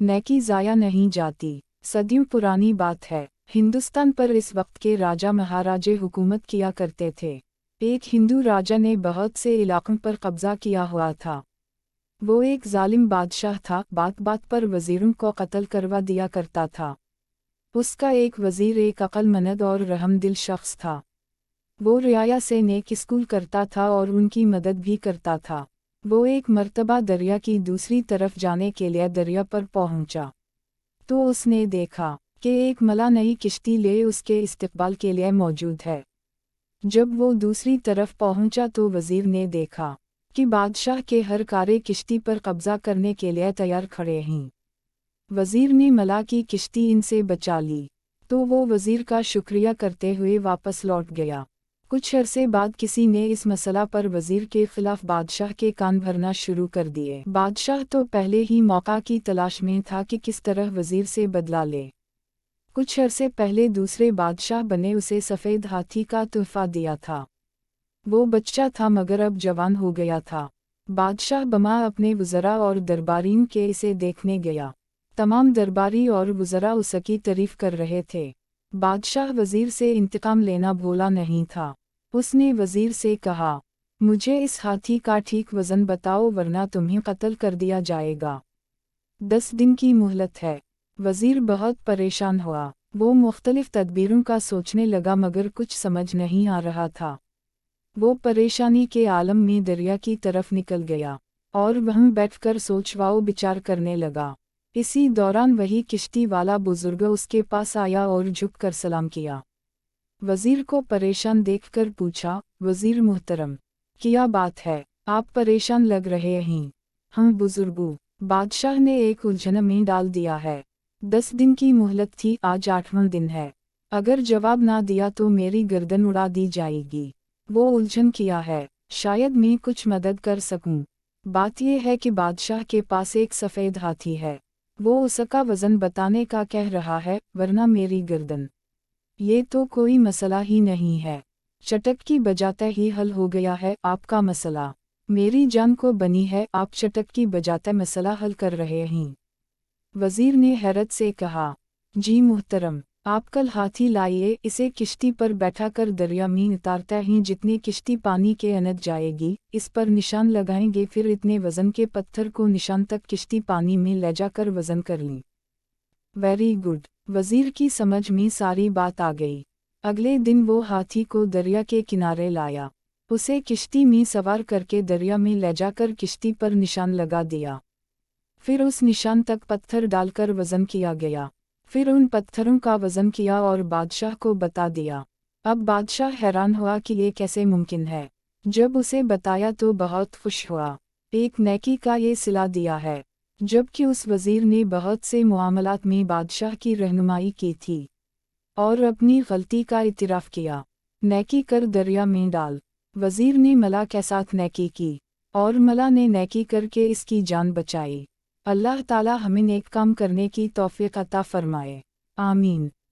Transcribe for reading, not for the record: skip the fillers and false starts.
नेकी ज़ाया नहीं जाती। सदियों पुरानी बात है। हिंदुस्तान पर इस वक्त के राजा महाराजे हुकूमत किया करते थे। एक हिंदू राजा ने बहुत से इलाकों पर कब्जा किया हुआ था। वो एक जालिम बादशाह था, बात बात पर वजीरों को कत्ल करवा दिया करता था। उसका एक वजीर एक अक्लमंद और रहमदिल शख्स था। वो रियाया से नेक स्कूल करता था और उनकी मदद भी करता था। वो एक मर्तबा दरिया की दूसरी तरफ जाने के लिए दरिया पर पहुंचा, तो उसने देखा कि एक मला नई किश्ती ले उसके इस्तकबाल के लिए मौजूद है। जब वो दूसरी तरफ पहुंचा तो वजीर ने देखा कि बादशाह के हर कारे किश्ती पर कब्जा करने के लिए तैयार खड़े हैं। वजीर ने मला की किश्ती इनसे बचा ली, तो वो वजीर का शुक्रिया करते हुए वापस लौट गया। कुछ अरसे बाद किसी ने इस मसला पर वजीर के खिलाफ बादशाह के कान भरना शुरू कर दिए। बादशाह तो पहले ही मौका की तलाश में था कि किस तरह वजीर से बदला ले। कुछ अरसे पहले दूसरे बादशाह बने उसे सफ़ेद हाथी का तोहफा दिया था। वो बच्चा था मगर अब जवान हो गया था। बादशाह बमा अपने वज़रा और दरबारीन के इसे देखने गया। तमाम दरबारी और वज़रा उसकी तारीफ कर रहे थे। बादशाह वज़ीर से इंतकाम लेना भूला नहीं था। उसने वज़ीर से कहा, मुझे इस हाथी का ठीक वज़न बताओ वरना तुम्हें कत्ल कर दिया जाएगा। 10 दिन की मोहलत है। वज़ीर बहुत परेशान हुआ। वो मुख्तलिफ तदबीरों का सोचने लगा मगर कुछ समझ नहीं आ रहा था। वो परेशानी के आलम में दरिया की तरफ निकल गया और वहीं बैठकर सोचवाओ विचार करने लगा। इसी दौरान वही किश्ती वाला बुजुर्ग उसके पास आया और झुककर सलाम किया। वज़ीर को परेशान देखकर पूछा, वज़ीर मुहतरम, क्या बात है, आप परेशान लग रहे हैं? हम बुजुर्गों, बादशाह ने एक उलझन में डाल दिया है। 10 दिन की मोहलत थी, आज 8वां दिन है। अगर जवाब ना दिया तो मेरी गर्दन उड़ा दी जाएगी। वो उलझन किया है, शायद मैं कुछ मदद कर सकूं। बात यह है कि बादशाह के पास एक सफ़ेद हाथी है। वो उसका वज़न बताने का कह रहा है, वरना मेरी गर्दन। ये तो कोई मसला ही नहीं है। चटक की बजाते ही हल हो गया है आपका मसला। मेरी जान को बनी है, आप चटक की बजाते मसला हल कर रहे हैं। वज़ीर ने हैरत से कहा, जी मुहतरम, आप कल हाथी लाइए, इसे किश्ती पर बैठा कर दरिया में उतारते हैं। जितनी किश्ती पानी के अंदर जाएगी इस पर निशान लगाएंगे, फिर इतने वज़न के पत्थर को निशान तक किश्ती पानी में ले जाकर वज़न कर लें। Very good. वज़ीर की समझ में सारी बात आ गई। अगले दिन वो हाथी को दरिया के किनारे लाया। उसे किश्ती में सवार करके दरिया में ले जाकर किश्ती पर निशान लगा दिया। फिर उस निशान तक पत्थर डालकर वज़न किया गया। फिर उन पत्थरों का वज़न किया और बादशाह को बता दिया। अब बादशाह हैरान हुआ कि ये कैसे मुमकिन है। जब उसे बताया तो बहुत खुश हुआ। एक नेकी का ये सिला दिया है। जबकि उस वज़ीर ने बहुत से मामलात में बादशाह की रहनुमाई की थी और अपनी गलती का इतराफ़ किया। नेकी कर दरिया में डाल। वज़ीर ने मला के साथ नेकी की और मला ने नेकी करके इसकी जान बचाई। अल्लाह ताला हमें नेक काम करने की तौफ़ीक़ अता फ़रमाए। आमीन।